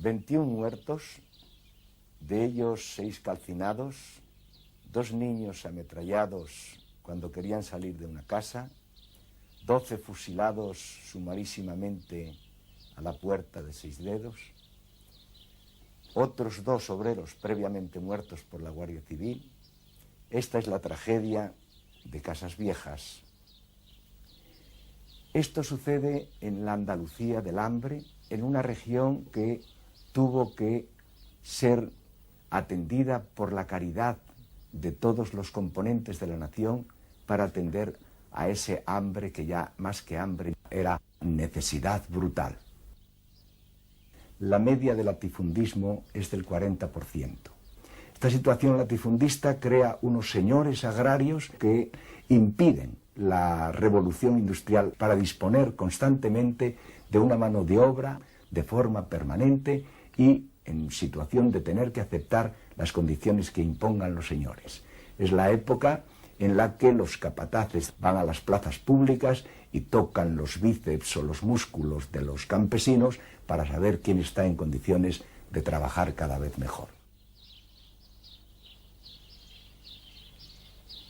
21 muertos, de ellos 6 calcinados, 2 niños ametrallados cuando querían salir de una casa, 12 fusilados sumarísimamente a la puerta de 6 dedos, otros 2 obreros previamente muertos por la Guardia Civil. Esta es la tragedia de Casas Viejas. Esto sucede en la Andalucía del hambre, en una región que tuvo que ser atendida por la caridad de todos los componentes de la nación para atender a ese hambre que ya más que hambre era necesidad brutal. La media del latifundismo es del 40%. Esta situación latifundista crea unos señores agrarios que impiden la revolución industrial para disponer constantemente de una mano de obra de forma permanente y en situación de tener que aceptar las condiciones que impongan los señores. Es la época en la que los capataces van a las plazas públicas y tocan los bíceps o los músculos de los campesinos para saber quién está en condiciones de trabajar cada vez mejor.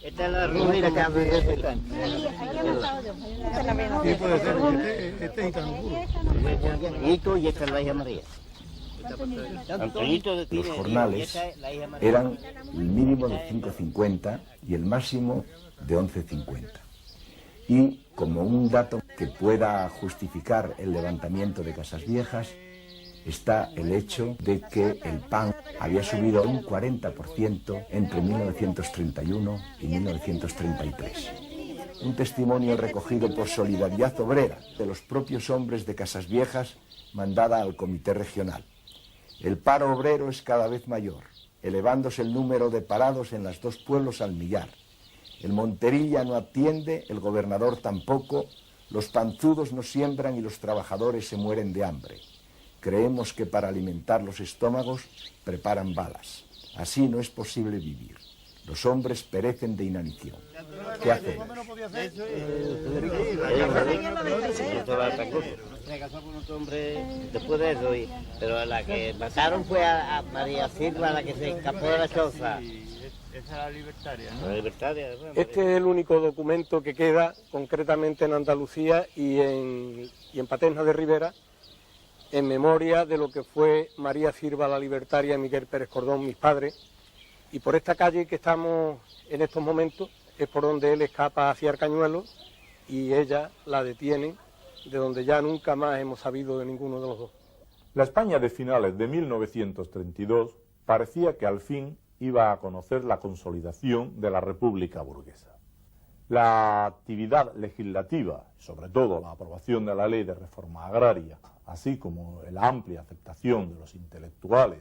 Esta es la ruina que han vivido. Sí, puede ser, este es Antonito y esta es la hija María. Los jornales eran el mínimo de 5,50 y el máximo de 11,50. Y como un dato que pueda justificar el levantamiento de Casas Viejas, está el hecho de que el pan había subido un 40% entre 1931 y 1933. Un testimonio recogido por Solidaridad Obrera de los propios hombres de Casas Viejas, mandada al Comité Regional. El paro obrero es cada vez mayor, elevándose el número de parados en los 2 pueblos al millar. El Monterilla no atiende, el gobernador tampoco, los panzudos no siembran y los trabajadores se mueren de hambre. Creemos que para alimentar los estómagos preparan balas. Así no es posible vivir. Los hombres perecen de inanición. ¿Qué hacemos? Se casó con otro hombre después de eso, pero a la que mataron fue a María Silva, la que se escapó de la choza. Esa es la libertaria, ¿no? La libertaria. Este es el único documento que queda concretamente en Andalucía y en Paterna de Ribera, en memoria de lo que fue María Silva la libertaria y Miguel Pérez Cordón, mis padres. Y por esta calle que estamos en estos momentos es por donde él escapa hacia el Cañuelo y ella la detiene, de donde ya nunca más hemos sabido de ninguno de los dos. La España de finales de 1932 parecía que al fin iba a conocer la consolidación de la República burguesa. La actividad legislativa, sobre todo la aprobación de la ley de reforma agraria, así como la amplia aceptación de los intelectuales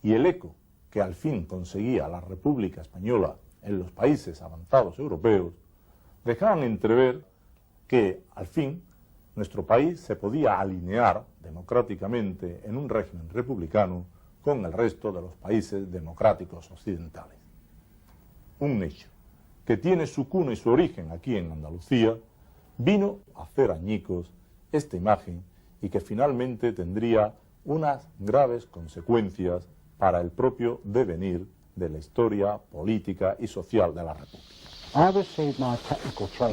y el eco que al fin conseguía la República Española en los países avanzados europeos, dejaban entrever que al fin nuestro país se podía alinear democráticamente en un régimen republicano con el resto de los países democráticos occidentales. Un hecho que tiene su cuna y su origen aquí en Andalucía, vino a hacer añicos esta imagen y que finalmente tendría unas graves consecuencias para el propio devenir de la historia política y social de la República.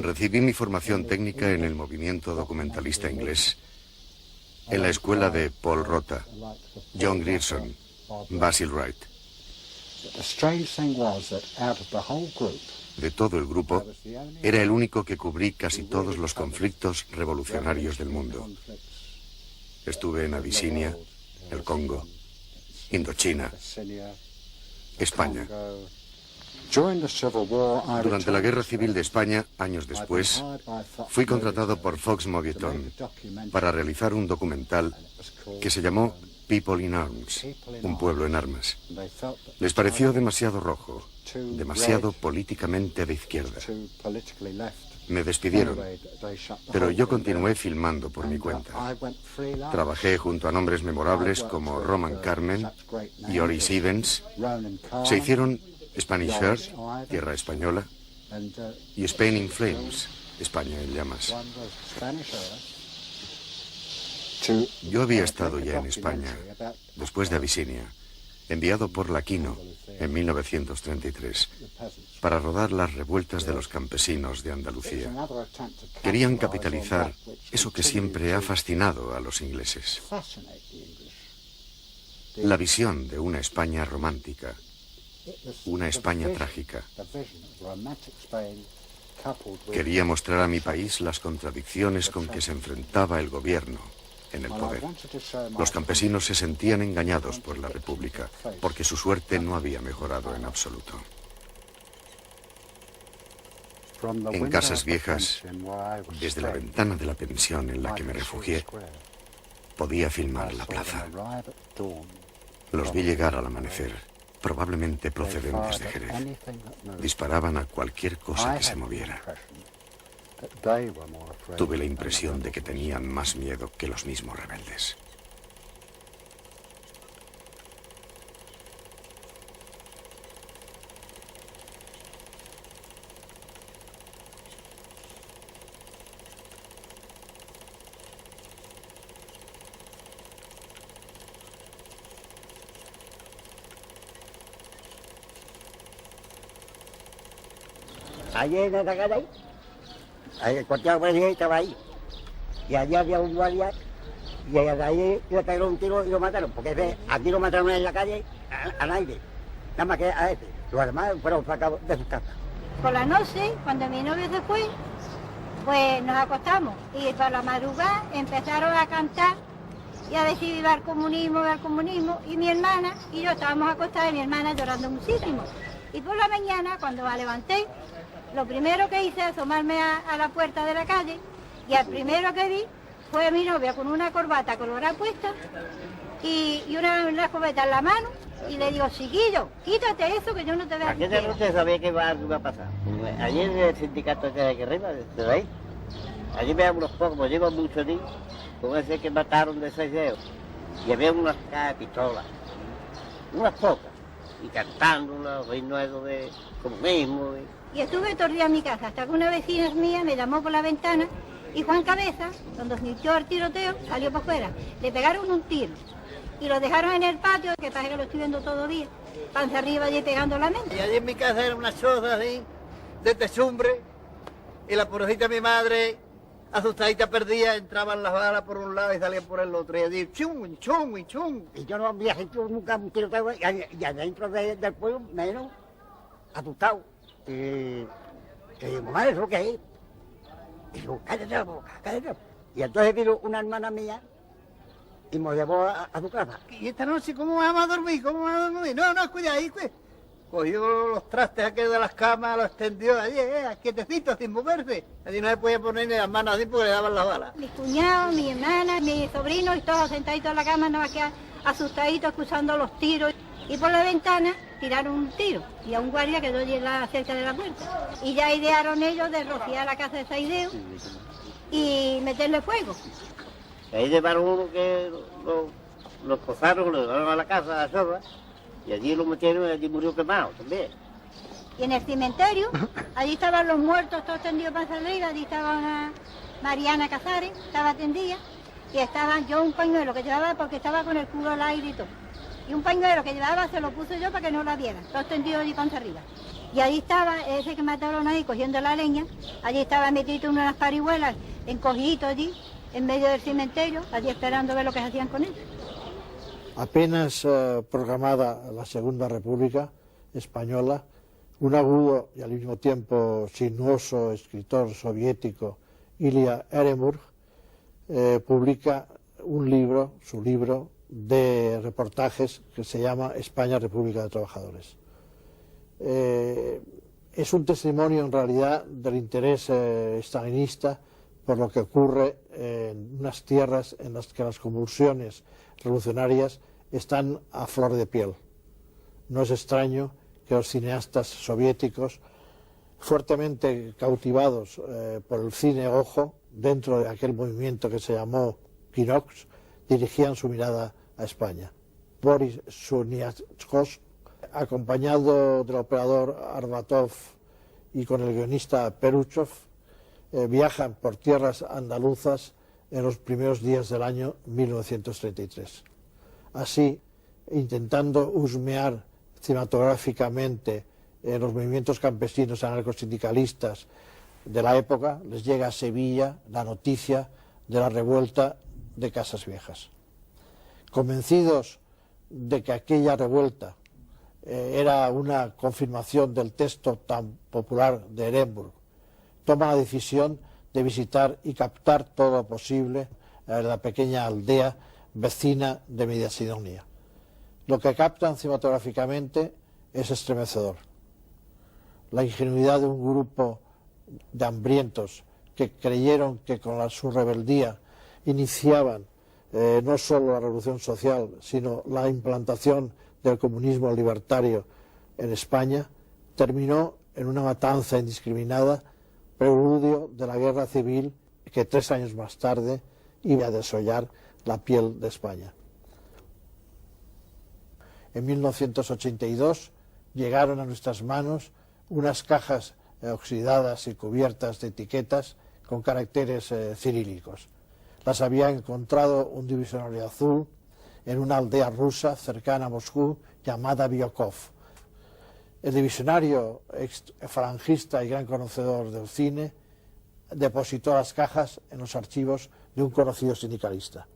Recibí mi formación técnica en el movimiento documentalista inglés, en la escuela de Paul Rota, John Grierson, Basil Wright. De todo el grupo, era el único que cubrí casi todos los conflictos revolucionarios del mundo. Estuve en Abisinia, el Congo, Indochina, España. Durante la Guerra Civil de España, años después, fui contratado por Fox Movietone para realizar un documental que se llamó People in Arms, un pueblo en armas. Les pareció demasiado rojo, demasiado políticamente de izquierda. Me despidieron, pero yo continué filmando por mi cuenta. Trabajé junto a nombres memorables como Roman Carmen y Oris Evans. Se hicieron Spanish Earth, Tierra Española, y Spain in Flames, España en llamas. Yo había estado ya en España, después de Abisinia, enviado por Laquino en 1933, para rodar las revueltas de los campesinos de Andalucía. Querían capitalizar eso que siempre ha fascinado a los ingleses: la visión de una España romántica, una España trágica. Quería mostrar a mi país las contradicciones con que se enfrentaba el gobierno en el poder. Los campesinos se sentían engañados por la República, porque su suerte no había mejorado en absoluto. En Casas Viejas, desde la ventana de la pensión en la que me refugié, podía filmar la plaza. Los vi llegar al amanecer, probablemente procedentes de Jerez. Disparaban a cualquier cosa que se moviera. Tuve la impresión de que tenían más miedo que los mismos rebeldes. Ayer en esa calle ahí, el cuartel de estaba ahí. Y allí había un guardia y ahí le pegaron un tiro y lo mataron. Porque aquí lo mataron en la calle a nadie, nada más que a este. Los demás fueron sacados de sus casas. Por la noche, cuando mi novio se fue, pues nos acostamos. Y para la madrugada empezaron a cantar y a decir viva el comunismo, viva el comunismo. Y mi hermana y yo estábamos acostados y mi hermana llorando muchísimo. Y por la mañana, cuando me levanté, lo primero que hice es asomarme a la puerta de la calle y al primero que vi fue a mi novia con una corbata colorada puesta y una escopeta en la mano y le digo, chiquillo, quítate eso que yo no te veo. Aquella noche sabía que algo iba a pasar. Ayer en el sindicato de aquí arriba, de ahí, allí veían unos pocos, llevo muchos días, con ese que mataron de 6 dedos. Y había unas cajas de pistolas, unas pocas, y cantando unos himnos de comunismo. Y estuve todo el día en mi casa, hasta que una vecina mía me llamó por la ventana y Juan Cabeza, cuando sintió el tiroteo, salió para afuera. Le pegaron un tiro y lo dejaron en el patio, que parece que lo estoy viendo todavía, panza arriba allí pegando la mente. Y allí en mi casa era una choza así, de techumbre, y la pobrecita de mi madre, asustadita perdida, entraban las balas por un lado y salían por el otro, y allí chum, chum, chum. Y yo no había sentido nunca un tiroteo, y adentro del pueblo menos, asustado. Y mamá, ¿eso qué es? Y digo, cállate la boca, cállate la boca. Y entonces vino una hermana mía y me llevó a su casa. Y esta noche, ¿cómo vamos a dormir? ¿Cómo vamos a dormir? No, cuidado ahí, pues. Cogió los trastes aquellos de las camas, los extendió allí, quietecito, sin moverse. Allí no se podía poner ni las manos así porque le daban las balas. Mis cuñados, mi hermana, mi sobrino y todos sentaditos en la cama, no que asustaditos, escuchando los tiros. Y por la ventana tiraron un tiro y a un guardia quedó cerca de la puerta. Y ya idearon ellos de rociar la casa de Saideo y meterle fuego. Ahí llevaron uno que lo esposaron, lo llevaron a la casa, a la sopa, y allí lo metieron y allí murió quemado también. Y en el cementerio, allí estaban los muertos todos tendidos para arriba, allí estaba una Mariana Casares, estaba tendida, y estaba yo un pañuelo que llevaba porque estaba con el culo al aire y todo. Y un pañuelo que llevaba se lo puse yo para que no la vieran, todos tendidos allí panza arriba. Y allí estaba ese que mataron ahí cogiendo la leña, allí estaba metido en unas parihuelas, encogido allí, en medio del cementerio, allí esperando ver lo que se hacían con él. Apenas proclamada la Segunda República Española, un agudo y al mismo tiempo sinuoso escritor soviético, Ilya Ehrenburg, publica un libro, su libro, de reportajes que se llama España, República de Trabajadores. Es un testimonio en realidad del interés estalinista por lo que ocurre en unas tierras en las que las convulsiones revolucionarias están a flor de piel. No es extraño que los cineastas soviéticos, fuertemente cautivados por el cine ojo, dentro de aquel movimiento que se llamó Kinox, dirigían su mirada a España. Boris Suniatkos, acompañado del operador Arbatov y con el guionista Peruchov, viajan por tierras andaluzas en los primeros días del año 1933. Así, intentando husmear cinematográficamente los movimientos campesinos anarcosindicalistas de la época, les llega a Sevilla la noticia de la revuelta de Casas Viejas. Convencidos de que aquella revuelta era una confirmación del texto tan popular de Ehrenburg, toma la decisión de visitar y captar todo lo posible la pequeña aldea vecina de Mediasidonia. Lo que captan cinematográficamente es estremecedor. La ingenuidad de un grupo de hambrientos que creyeron que con su rebeldía iniciaban no solo la revolución social, sino la implantación del comunismo libertario en España, terminó en una matanza indiscriminada, preludio de la guerra civil que 3 años más tarde iba a desollar la piel de España. En 1982 llegaron a nuestras manos unas cajas oxidadas y cubiertas de etiquetas con caracteres cirílicos. Las había encontrado un divisionario azul en una aldea rusa cercana a Moscú llamada Biokov. El divisionario falangista y gran conocedor del cine depositó las cajas en los archivos de un conocido sindicalista.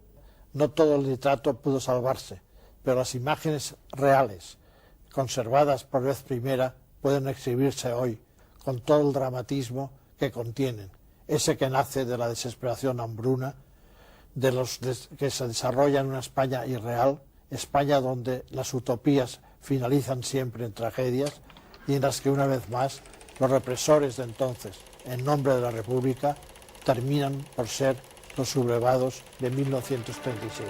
No todo el nitrato pudo salvarse, pero las imágenes reales, conservadas por vez primera, pueden exhibirse hoy con todo el dramatismo que contienen, ese que nace de la desesperación hambruna, que se desarrolla en una España irreal, España donde las utopías finalizan siempre en tragedias y en las que una vez más los represores de entonces, en nombre de la República, terminan por ser los sublevados de 1936.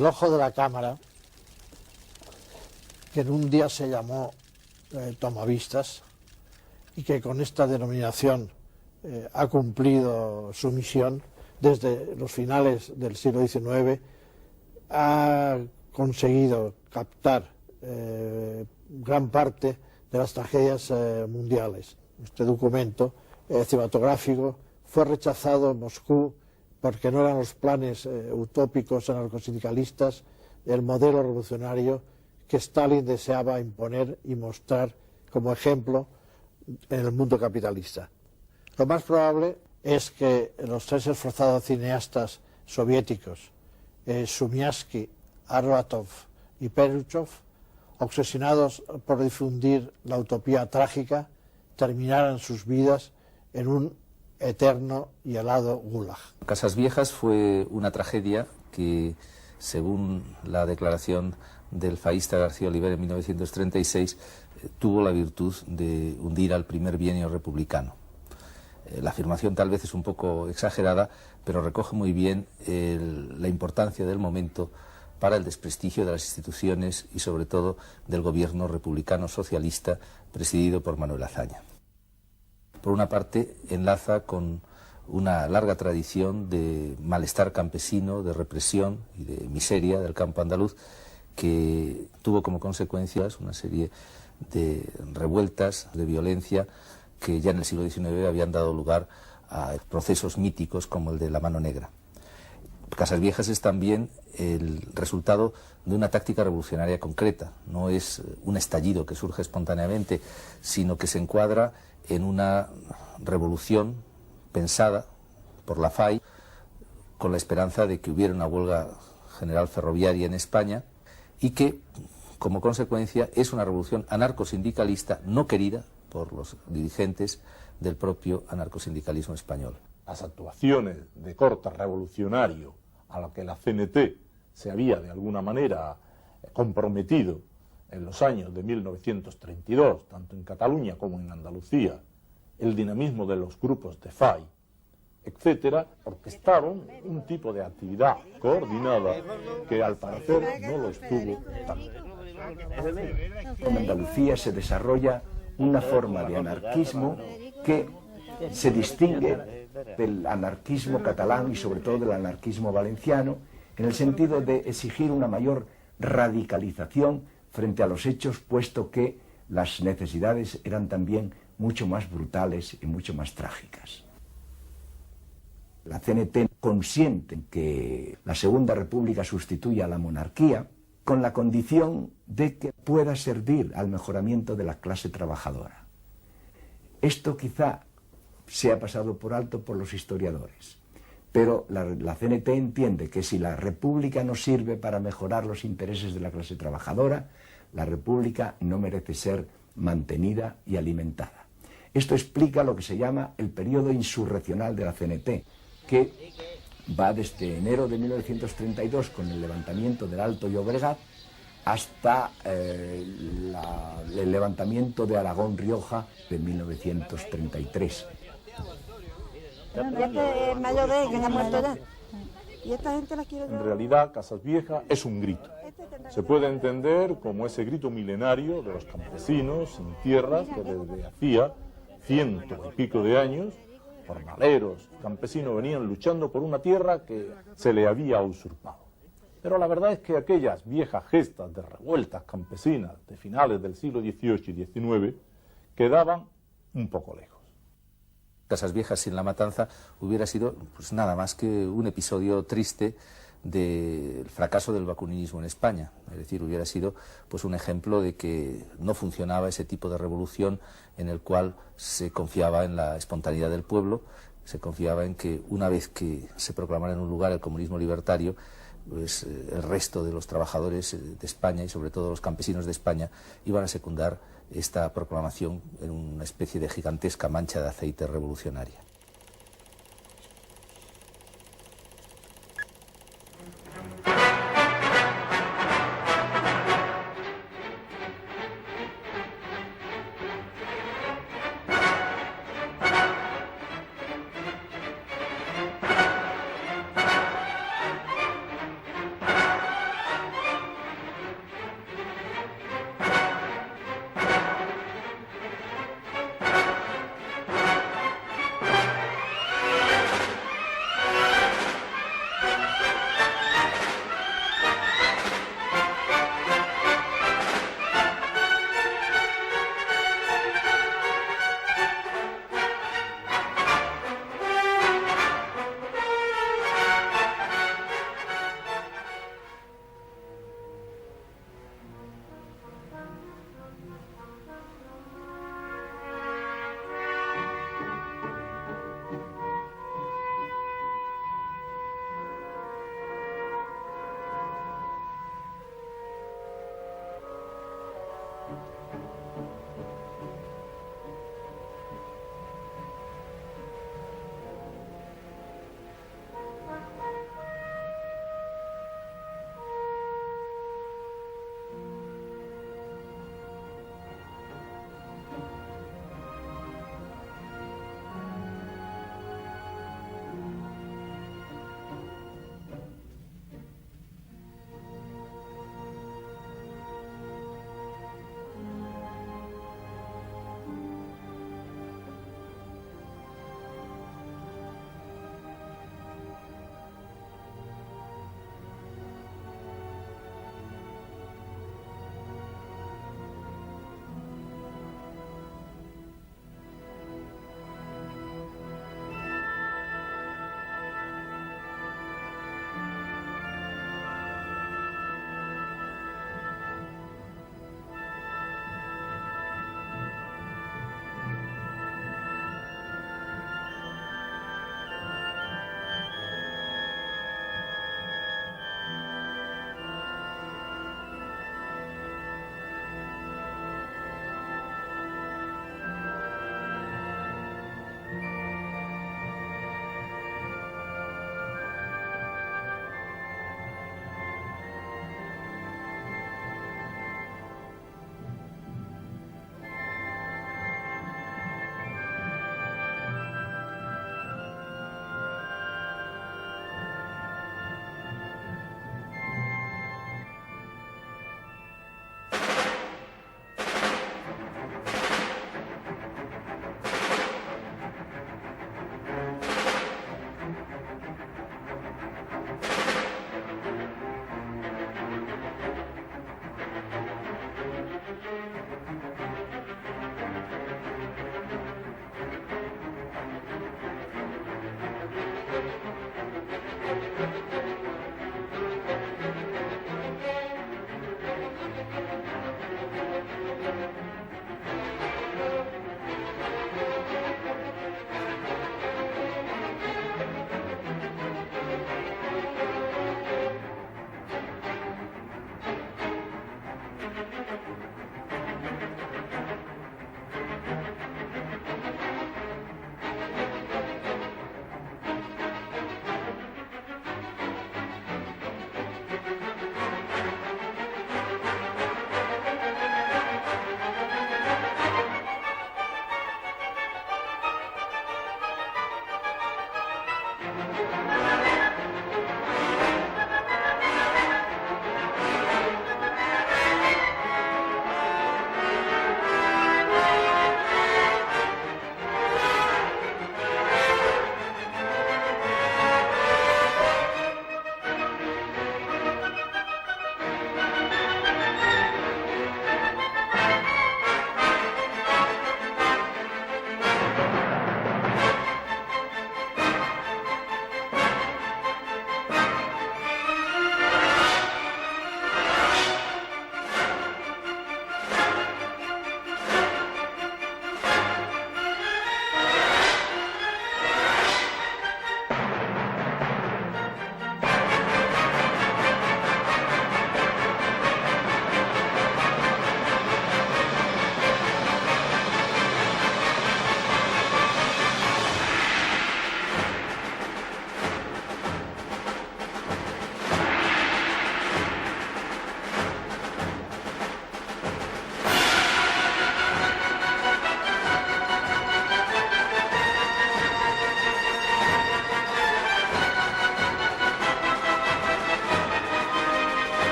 el ojo de la cámara, que en un día se llamó Tomavistas y que con esta denominación ha cumplido su misión desde los finales del siglo XIX, ha conseguido captar gran parte de las tragedias mundiales. Este documento cinematográfico fue rechazado en Moscú porque no eran los planes utópicos anarcosindicalistas el modelo revolucionario que Stalin deseaba imponer y mostrar como ejemplo en el mundo capitalista. Lo más probable es que los tres esforzados cineastas soviéticos, Shumyatsky, Arbatov y Peruchov, obsesionados por difundir la utopía trágica, terminaran sus vidas en un eterno y helado gulag. Casas Viejas fue una tragedia que, según la declaración del faísta García Oliver en 1936, tuvo la virtud de hundir al primer bienio republicano. La afirmación tal vez es un poco exagerada, pero recoge muy bien la importancia del momento para el desprestigio de las instituciones y sobre todo del gobierno republicano socialista presidido por Manuel Azaña. Por una parte, enlaza con una larga tradición de malestar campesino, de represión y de miseria del campo andaluz, que tuvo como consecuencias una serie de revueltas, de violencia, que ya en el siglo XIX habían dado lugar a procesos míticos como el de la Mano Negra. Casas Viejas es también el resultado de una táctica revolucionaria concreta, no es un estallido que surge espontáneamente, sino que se encuadra en una revolución pensada por la FAI con la esperanza de que hubiera una huelga general ferroviaria en España y que, como consecuencia, es una revolución anarcosindicalista no querida por los dirigentes del propio anarcosindicalismo español. Las actuaciones de corte revolucionario a las que la CNT se había de alguna manera comprometido en los años de 1932, tanto en Cataluña como en Andalucía, el dinamismo de los grupos de FAI, etcétera, orquestaron un tipo de actividad coordinada que al parecer no lo estuvo tanto. En Andalucía se desarrolla una forma de anarquismo que se distingue del anarquismo catalán y sobre todo del anarquismo valenciano, en el sentido de exigir una mayor radicalización frente a los hechos, puesto que las necesidades eran también mucho más brutales y mucho más trágicas. La CNT consiente en que la Segunda República sustituya a la monarquía con la condición de que pueda servir al mejoramiento de la clase trabajadora. Esto quizá se ha pasado por alto por los historiadores, pero la CNT entiende que si la República no sirve para mejorar los intereses de la clase trabajadora, la República no merece ser mantenida y alimentada. Esto explica lo que se llama el periodo insurreccional de la CNT, que va desde enero de 1932 con el levantamiento del Alto Llobregat hasta el levantamiento de Aragón-Rioja de 1933. Este es mayor de él, que ha muerto ya. Y esta gente la quiere. En realidad, Casas Viejas es un grito. Se puede entender como ese grito milenario de los campesinos sin tierras que desde hacía 100 y pico de años, jornaleros, campesinos, venían luchando por una tierra que se le había usurpado. Pero la verdad es que aquellas viejas gestas de revueltas campesinas de finales del siglo XVIII y XIX quedaban un poco lejos. Casas Viejas sin la matanza hubiera sido pues nada más que un episodio triste del fracaso del vacunismo en España. Es decir, hubiera sido pues un ejemplo de que no funcionaba ese tipo de revolución en el cual se confiaba en la espontaneidad del pueblo, se confiaba en que una vez que se proclamara en un lugar el comunismo libertario, pues el resto de los trabajadores de España y sobre todo los campesinos de España iban a secundar esta proclamación en una especie de gigantesca mancha de aceite revolucionaria.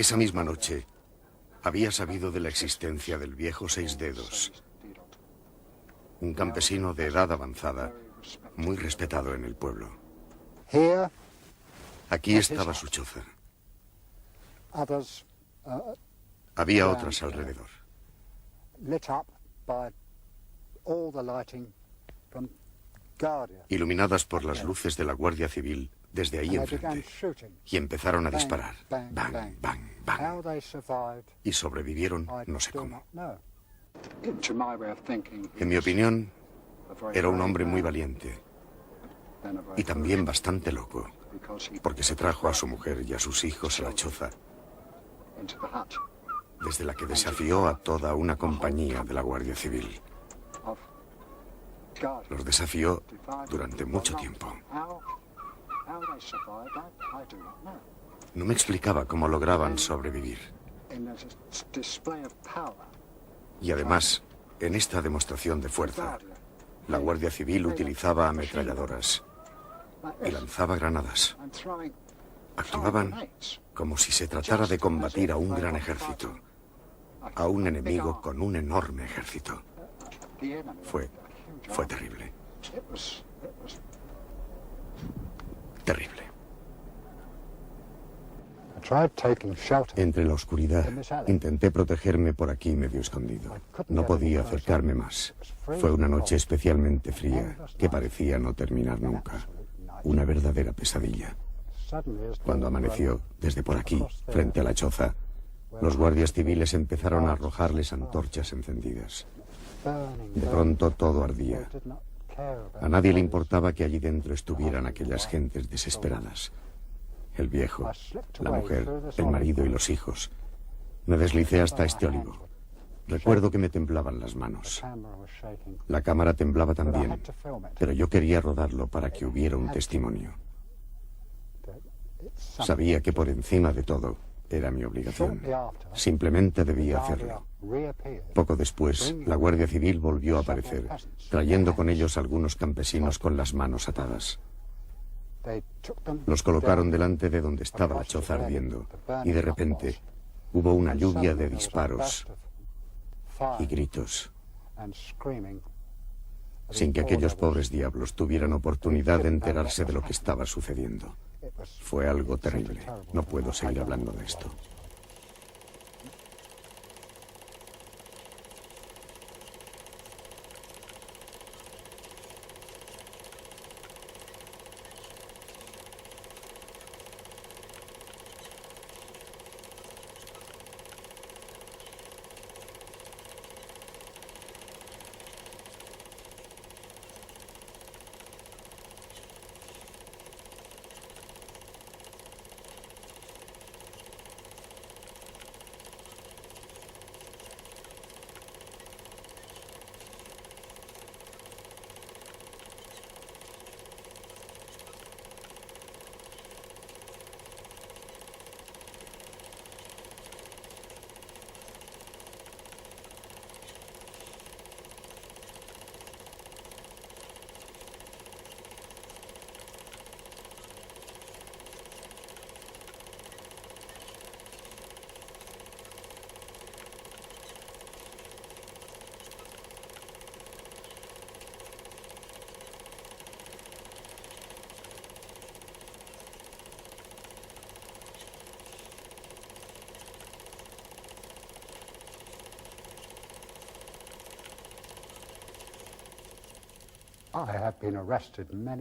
Esa misma noche había sabido de la existencia del viejo Seis Dedos, un campesino de edad avanzada, muy respetado en el pueblo. Aquí estaba su choza. Había otras alrededor. Iluminadas por las luces de la Guardia Civil desde ahí enfrente. Y empezaron a disparar. Bang, bang, bang. Y sobrevivieron no sé cómo. En mi opinión, era un hombre muy valiente. Y también bastante loco, porque se trajo a su mujer y a sus hijos a la choza, desde la que desafió a toda una compañía de la Guardia Civil. Los desafió durante mucho tiempo. No me explicaba cómo lograban sobrevivir. Y además, en esta demostración de fuerza, la Guardia Civil utilizaba ametralladoras y lanzaba granadas. Actuaban como si se tratara de combatir a un gran ejército, a un enemigo con un enorme ejército. Fue terrible. Terrible. Entre la oscuridad, intenté protegerme por aquí medio escondido. No podía acercarme más. Fue una noche especialmente fría, que parecía no terminar nunca. Una verdadera pesadilla. Cuando amaneció, desde por aquí, frente a la choza, los guardias civiles empezaron a arrojarles antorchas encendidas. De pronto todo ardía. A nadie le importaba que allí dentro estuvieran aquellas gentes desesperadas. El viejo, la mujer, el marido y los hijos. Me deslicé hasta este olivo. Recuerdo que me temblaban las manos. La cámara temblaba también, pero yo quería rodarlo para que hubiera un testimonio. Sabía que por encima de todo era mi obligación. Simplemente debía hacerlo. Poco después, la Guardia Civil volvió a aparecer, trayendo con ellos algunos campesinos con las manos atadas. Los colocaron delante de donde estaba la choza ardiendo, y de repente hubo una lluvia de disparos y gritos, sin que aquellos pobres diablos tuvieran oportunidad de enterarse de lo que estaba sucediendo. Fue algo terrible. No puedo seguir hablando de esto.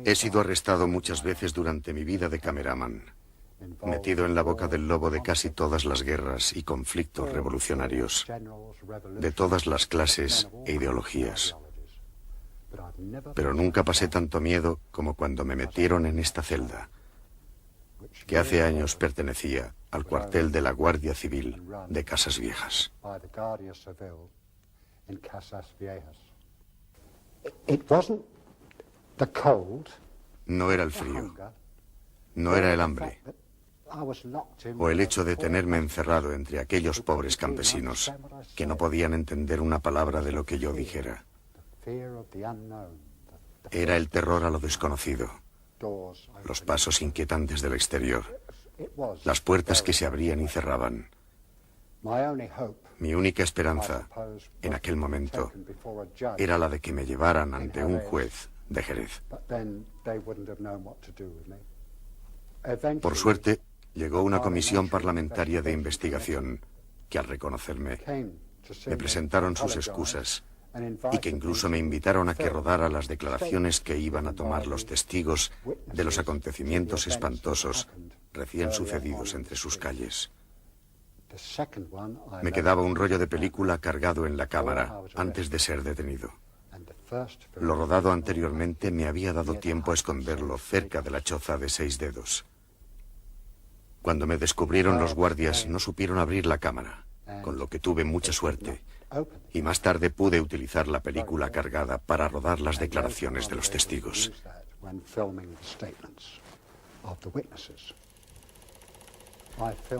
He sido arrestado muchas veces durante mi vida de cameraman, metido en la boca del lobo de casi todas las guerras y conflictos revolucionarios, de todas las clases e ideologías. Pero nunca pasé tanto miedo como cuando me metieron en esta celda, que hace años pertenecía al cuartel de la Guardia Civil de Casas Viejas. No era el frío, no era el hambre, o el hecho de tenerme encerrado entre aquellos pobres campesinos que no podían entender una palabra de lo que yo dijera. Era el terror a lo desconocido, los pasos inquietantes del exterior, las puertas que se abrían y cerraban. Mi única esperanza en aquel momento era la de que me llevaran ante un juez de Jerez. Por suerte, llegó una comisión parlamentaria de investigación que, al reconocerme, me presentaron sus excusas y que incluso me invitaron a que rodara las declaraciones que iban a tomar los testigos de los acontecimientos espantosos recién sucedidos entre sus calles. Me quedaba un rollo de película cargado en la cámara antes de ser detenido. Lo rodado anteriormente me había dado tiempo a esconderlo cerca de la choza de 6 dedos. Cuando me descubrieron los guardias, no supieron abrir la cámara, con lo que tuve mucha suerte, y más tarde pude utilizar la película cargada para rodar las declaraciones de los testigos.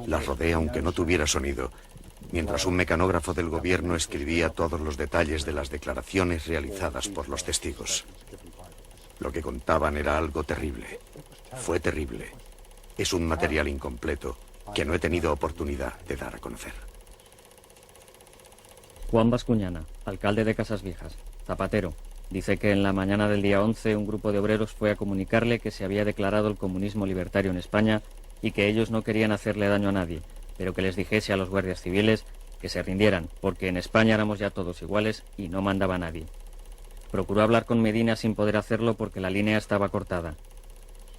Las rodé aunque no tuviera sonido, mientras un mecanógrafo del gobierno escribía todos los detalles de las declaraciones realizadas por los testigos. Lo que contaban era algo terrible. Fue terrible. Es un material incompleto que no he tenido oportunidad de dar a conocer. Juan Bascuñana, alcalde de Casas Viejas, zapatero, dice que en la mañana del día 11 un grupo de obreros fue a comunicarle que se había declarado el comunismo libertario en España y que ellos no querían hacerle daño a nadie, pero que les dijese a los guardias civiles que se rindieran, porque en España éramos ya todos iguales y no mandaba nadie. Procuró hablar con Medina sin poder hacerlo porque la línea estaba cortada.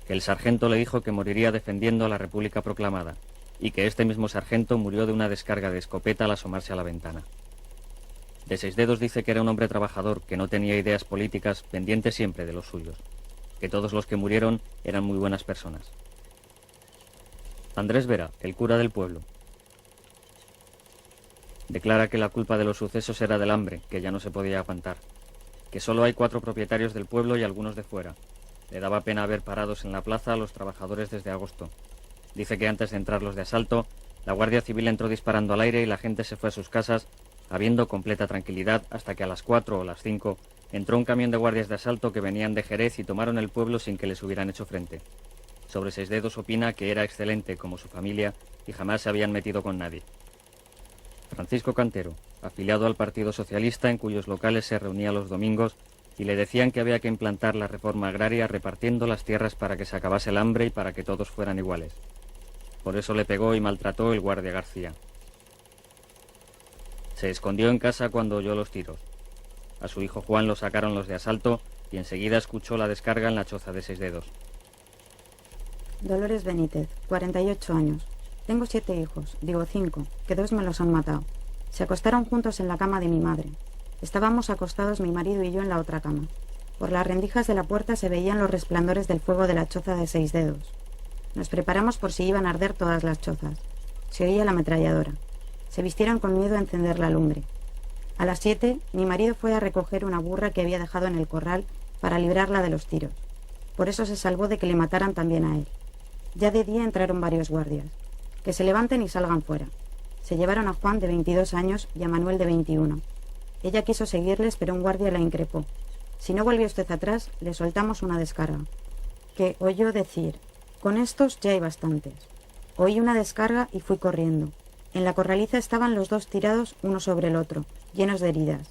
Que el sargento le dijo que moriría defendiendo a la República proclamada, y que este mismo sargento murió de una descarga de escopeta al asomarse a la ventana. De 6 dedos dice que era un hombre trabajador, que no tenía ideas políticas, pendiente siempre de los suyos, que todos los que murieron eran muy buenas personas. Andrés Vera, el cura del pueblo, declara que la culpa de los sucesos era del hambre, que ya no se podía aguantar, que solo hay 4 propietarios del pueblo y algunos de fuera. Le daba pena ver parados en la plaza a los trabajadores desde agosto. Dice que antes de entrar los de asalto, la Guardia Civil entró disparando al aire y la gente se fue a sus casas, habiendo completa tranquilidad, hasta que a las 4 o las 5 entró un camión de guardias de asalto que venían de Jerez y tomaron el pueblo sin que les hubieran hecho frente. Sobre 6 dedos opina que era excelente como su familia y jamás se habían metido con nadie. Francisco Cantero, afiliado al Partido Socialista, en cuyos locales se reunía los domingos, y le decían que había que implantar la reforma agraria repartiendo las tierras para que se acabase el hambre y para que todos fueran iguales. Por eso le pegó y maltrató el guardia García. Se escondió en casa cuando oyó los tiros. A su hijo Juan lo sacaron los de asalto y enseguida escuchó la descarga en la choza de 6 dedos. Dolores Benítez, 48 años. Tengo 7 hijos, digo 5, que 2 me los han matado. Se acostaron juntos en la cama de mi madre. Estábamos acostados mi marido y yo en la otra cama. Por las rendijas de la puerta se veían los resplandores del fuego de la choza de 6 dedos. Nos preparamos por si iban a arder todas las chozas. Se oía la ametralladora. Se vistieron con miedo a encender la lumbre. A las 7, mi marido fue a recoger una burra que había dejado en el corral para librarla de los tiros. Por eso se salvó de que le mataran también a él. Ya de día entraron varios guardias. Que se levanten y salgan fuera. Se llevaron a Juan, de 22 años, y a Manuel, de 21. Ella quiso seguirles, pero un guardia la increpó. Si no vuelve usted atrás, le soltamos una descarga. Que oyó decir, con estos ya hay bastantes. Oí una descarga y fui corriendo. En la corraliza estaban los 2 tirados uno sobre el otro, llenos de heridas.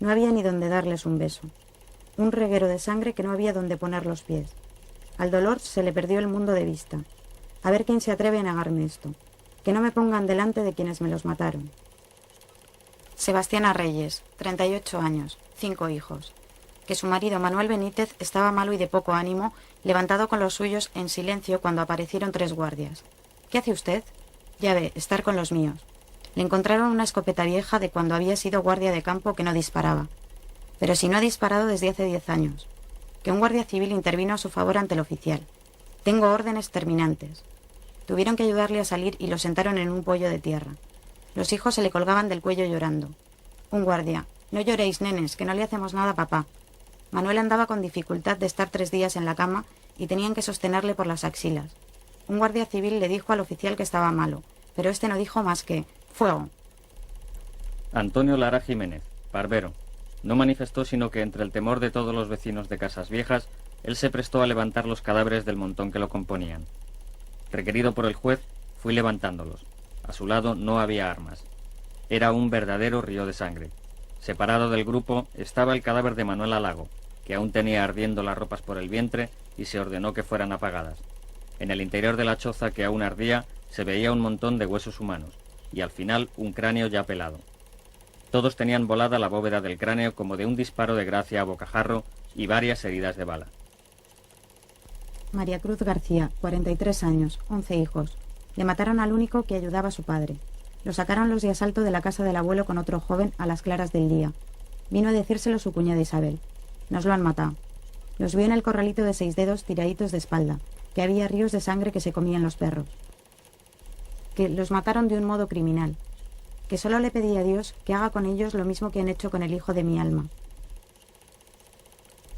No había ni donde darles un beso. Un reguero de sangre que no había donde poner los pies. Al dolor se le perdió el mundo de vista. A ver quién se atreve a negarme esto. Que no me pongan delante de quienes me los mataron. Sebastiana Reyes, 38 años, 5 hijos. Que su marido Manuel Benítez estaba malo y de poco ánimo, levantado con los suyos en silencio cuando aparecieron 3 guardias. ¿Qué hace usted? Ya ve, estar con los míos. Le encontraron una escopeta vieja de cuando había sido guardia de campo que no disparaba. Pero si no ha disparado desde hace 10 años. Que un guardia civil intervino a su favor ante el oficial. Tengo órdenes terminantes. Tuvieron que ayudarle a salir y lo sentaron en un pollo de tierra. Los hijos se le colgaban del cuello llorando. Un guardia. No lloréis, nenes, que no le hacemos nada a papá. Manuel andaba con dificultad de estar 3 días en la cama y tenían que sostenerle por las axilas. Un guardia civil le dijo al oficial que estaba malo, pero este no dijo más que «fuego». Antonio Lara Jiménez, barbero. No manifestó sino que entre el temor de todos los vecinos de Casas Viejas, él se prestó a levantar los cadáveres del montón que lo componían. Requerido por el juez, fui levantándolos. A su lado no había armas. Era un verdadero río de sangre. Separado del grupo estaba el cadáver de Manuel Alago, que aún tenía ardiendo las ropas por el vientre y se ordenó que fueran apagadas. En el interior de la choza, que aún ardía, se veía un montón de huesos humanos y al final un cráneo ya pelado. Todos tenían volada la bóveda del cráneo como de un disparo de gracia a bocajarro y varias heridas de bala. María Cruz García, 43 años, 11 hijos. Le mataron al único que ayudaba a su padre. Lo sacaron los de asalto de la casa del abuelo con otro joven a las claras del día. Vino a decírselo su cuñada Isabel. Nos lo han matado. Los vio en el corralito de 6 dedos tiraditos de espalda, que había ríos de sangre que se comían los perros. Que los mataron de un modo criminal. Que solo le pedí a Dios que haga con ellos lo mismo que han hecho con el hijo de mi alma.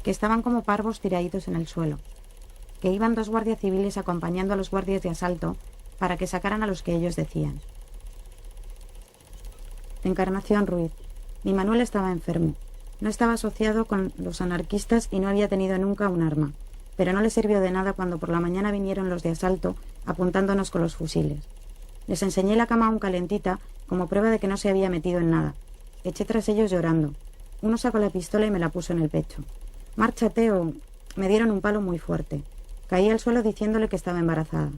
Que estaban como parvos tiraditos en el suelo. Que iban 2 guardias civiles acompañando a los guardias de asalto para que sacaran a los que ellos decían. Encarnación Ruiz. Mi Manuel estaba enfermo. No estaba asociado con los anarquistas y no había tenido nunca un arma, pero no le sirvió de nada cuando por la mañana vinieron los de asalto apuntándonos con los fusiles. Les enseñé la cama aún calentita como prueba de que no se había metido en nada. Eché tras ellos llorando. Uno sacó la pistola y me la puso en el pecho. Márchate o... Me dieron un palo muy fuerte. Caí al suelo diciéndole que estaba embarazada.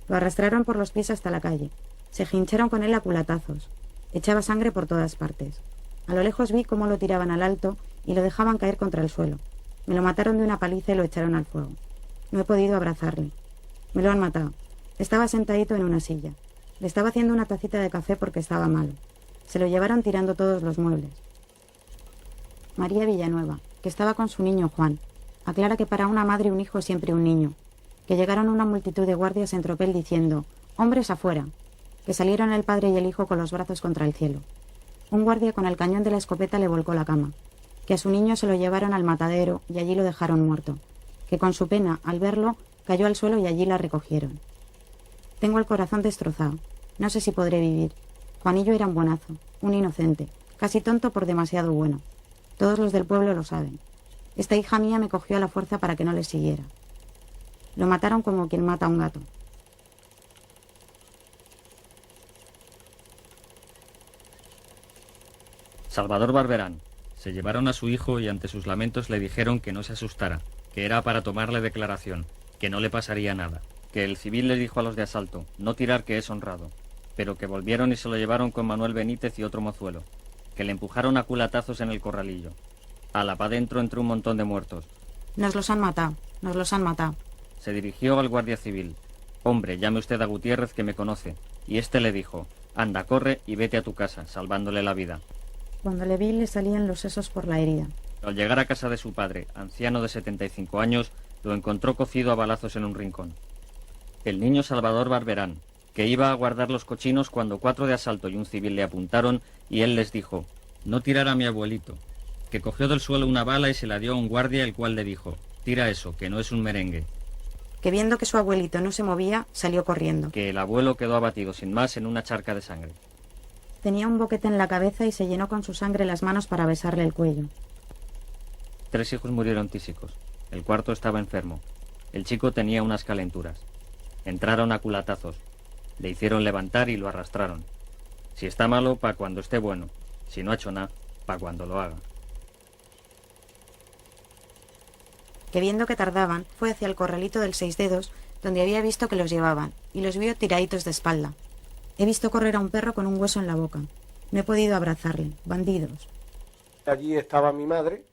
Lo arrastraron por los pies hasta la calle. Se hincharon con él a culatazos. Echaba sangre por todas partes. A lo lejos vi cómo lo tiraban al alto y lo dejaban caer contra el suelo. Me lo mataron de una paliza y lo echaron al fuego. No he podido abrazarle. Me lo han matado. Estaba sentadito en una silla. Le estaba haciendo una tacita de café porque estaba malo. Se lo llevaron tirando todos los muebles. María Villanueva, que estaba con su niño Juan. Aclara que para una madre un hijo es siempre un niño. Que llegaron una multitud de guardias en tropel diciendo «¡Hombres afuera!», que salieron el padre y el hijo con los brazos contra el cielo. Un guardia con el cañón de la escopeta le volcó la cama, que a su niño se lo llevaron al matadero y allí lo dejaron muerto, que con su pena, al verlo, cayó al suelo y allí la recogieron. Tengo el corazón destrozado, no sé si podré vivir. Juanillo era un buenazo, un inocente, casi tonto por demasiado bueno. Todos los del pueblo lo saben. Esta hija mía me cogió a la fuerza para que no le siguiera. Lo mataron como quien mata a un gato. Salvador Barberán. Se llevaron a su hijo y ante sus lamentos le dijeron que no se asustara, que era para tomarle declaración, que no le pasaría nada, que el civil le dijo a los de asalto, no tirar que es honrado, pero que volvieron y se lo llevaron con Manuel Benítez y otro mozuelo, que le empujaron a culatazos en el corralillo. Ala pa' dentro entre un montón de muertos. Nos los han matado, nos los han matado. Se dirigió al guardia civil. Hombre, llame usted a Gutiérrez que me conoce. Y este le dijo, anda, corre y vete a tu casa, salvándole la vida. Cuando le vi le salían los sesos por la herida. Al llegar a casa de su padre, anciano de 75 años, lo encontró cocido a balazos en un rincón. El niño Salvador Barberán, que iba a guardar los cochinos cuando 4 de asalto y un civil le apuntaron y él les dijo, no tirar a mi abuelito, que cogió del suelo una bala y se la dio a un guardia, el cual le dijo, tira eso, que no es un merengue. Que viendo que su abuelito no se movía, salió corriendo. Que el abuelo quedó abatido sin más en una charca de sangre. Tenía un boquete en la cabeza y se llenó con su sangre las manos para besarle el cuello. 3 hijos murieron tísicos. El 4º estaba enfermo. El chico tenía unas calenturas. Entraron a culatazos. Le hicieron levantar y lo arrastraron. Si está malo, pa' cuando esté bueno. Si no ha hecho nada, pa' cuando lo haga. Que viendo que tardaban, fue hacia el corralito del 6 dedos, donde había visto que los llevaban, y los vio tiraditos de espalda. He visto correr a un perro con un hueso en la boca. No he podido abrazarle. Bandidos. Allí estaba mi madre,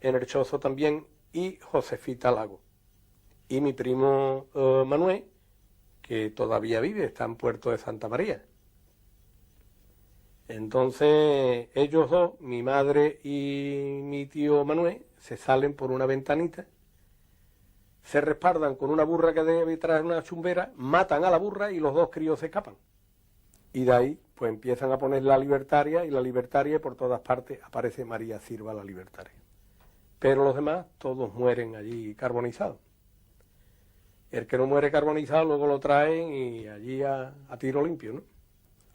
en el chozo también, y Josefita Lago. Y mi primo Manuel, que todavía vive, está en Puerto de Santa María. Entonces, ellos dos, mi madre y mi tío Manuel, se salen por una ventanita, se respaldan con una burra que debe traer una chumbera, matan a la burra y los 2 críos se escapan. Y de ahí, pues empiezan a poner la libertaria, y por todas partes aparece María Sirva la libertaria. Pero los demás, todos mueren allí carbonizados. El que no muere carbonizado luego lo traen y allí a tiro limpio, ¿no?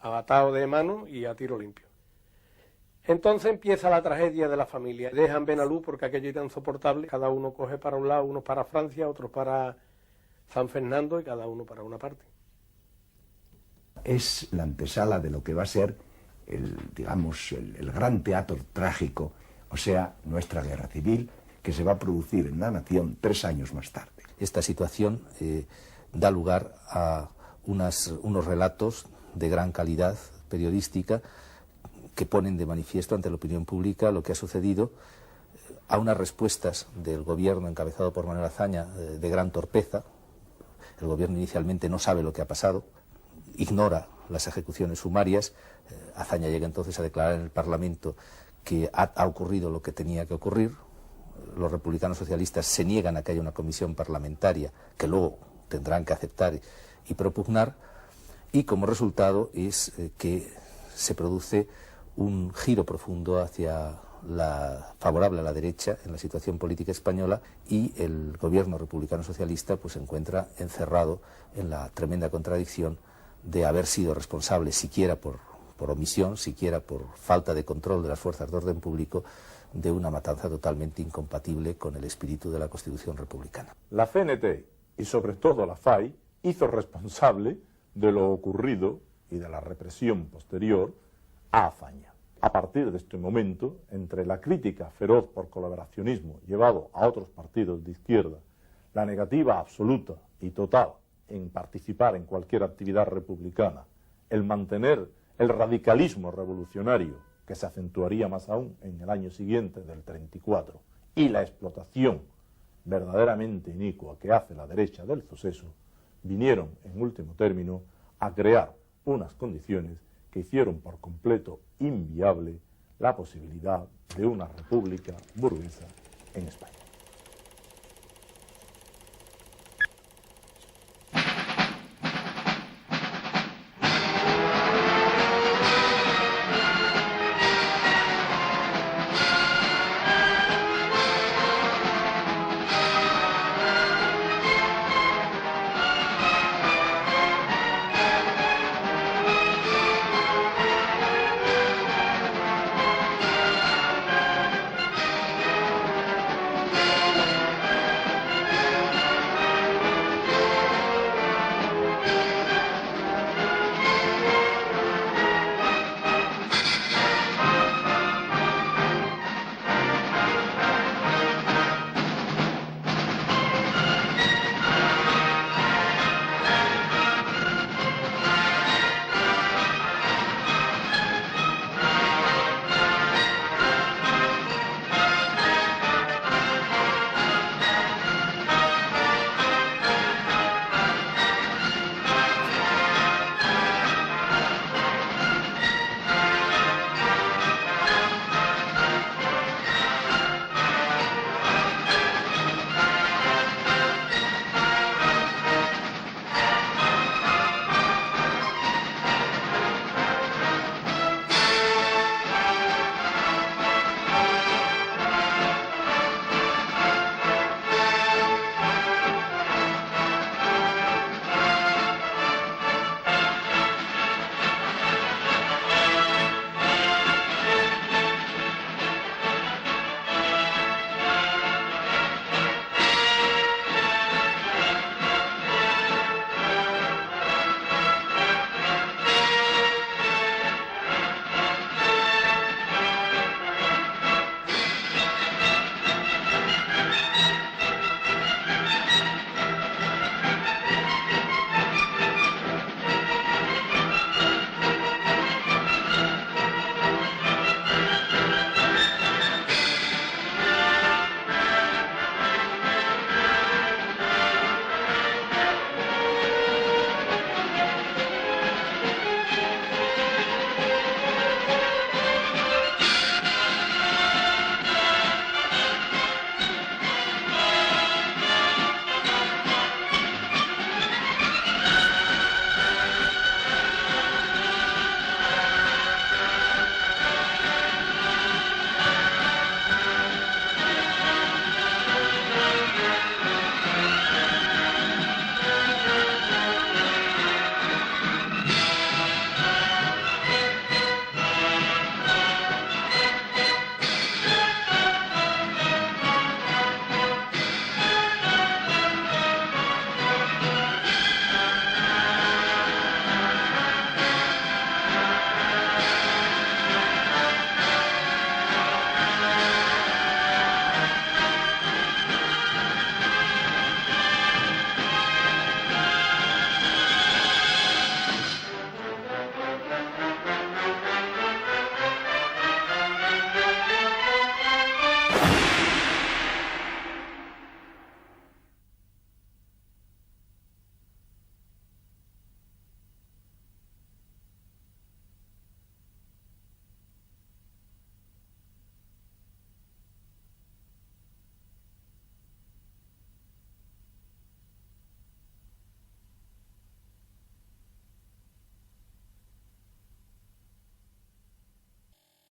Abatado de mano y a tiro limpio. Entonces empieza la tragedia de la familia. Dejan Benalú porque aquello era insoportable. Cada uno coge para un lado, unos para Francia, otros para San Fernando y cada uno para una parte. Es la antesala de lo que va a ser el gran teatro trágico, o sea, nuestra guerra civil, que se va a producir en la nación 3 años más tarde. Esta situación da lugar a unos relatos de gran calidad periodística que ponen de manifiesto ante la opinión pública lo que ha sucedido, a unas respuestas del gobierno encabezado por Manuel Azaña de gran torpeza. El gobierno inicialmente no sabe lo que ha pasado, ignora las ejecuciones sumarias. Azaña llega entonces a declarar en el Parlamento que ha ocurrido lo que tenía que ocurrir. Los republicanos socialistas se niegan a que haya una comisión parlamentaria que luego tendrán que aceptar y propugnar, y como resultado es que se produce un giro profundo hacia favorable a la derecha en la situación política española, y el gobierno republicano socialista pues se encuentra encerrado en la tremenda contradicción de haber sido responsable, siquiera por omisión, siquiera por falta de control de las fuerzas de orden público, de una matanza totalmente incompatible con el espíritu de la Constitución republicana. La CNT y sobre todo la FAI hizo responsable de lo ocurrido y de la represión posterior a Azaña. A partir de este momento, entre la crítica feroz por colaboracionismo llevado a otros partidos de izquierda, la negativa absoluta y total en participar en cualquier actividad republicana, el mantener el radicalismo revolucionario, que se acentuaría más aún en el año siguiente, del 34, y la explotación verdaderamente inicua que hace la derecha del suceso, vinieron, en último término, a crear unas condiciones que hicieron por completo inviable la posibilidad de una república burguesa en España.